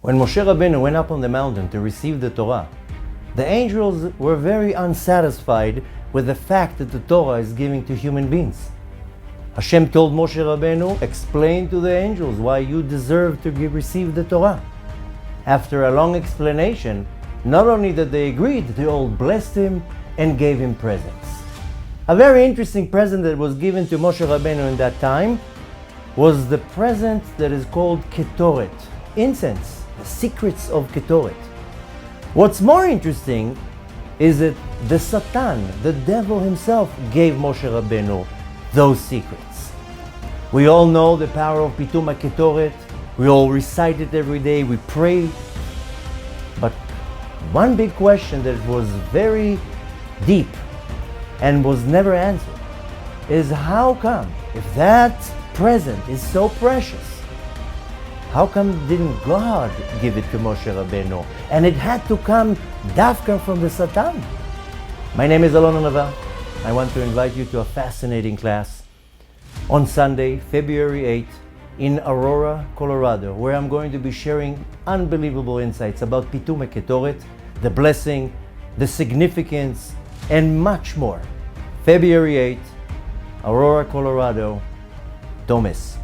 When Moshe Rabbeinu went up on the mountain to receive the Torah, the angels were very unsatisfied with the fact that the Torah is given to human beings. Hashem told Moshe Rabbeinu, explain to the angels why you deserve to receive the Torah. After a long explanation, not only did they agree, they all blessed him and gave him presents. A very interesting present that was given to Moshe Rabbeinu in that time was the present that is called Ketoret, incense, the secrets of Ketoret. What's more interesting is that the Satan, the devil himself, gave Moshe Rabbeinu those secrets. We all know the power of Pitum Haketoret. We all recite it every day, we pray. But one big question that was very deep and was never answered is how come, if that present is so precious, how come didn't God give it to Moshe Rabbeinu? And it had to come dafka from the Satan. My name is Aurora. I want to invite you to a fascinating class on Sunday, February 8th, in Aurora, Colorado, where I'm going to be sharing unbelievable insights about Pitum Haketoret, the blessing, the significance, and much more. February 8th, Aurora, Colorado. Don't miss.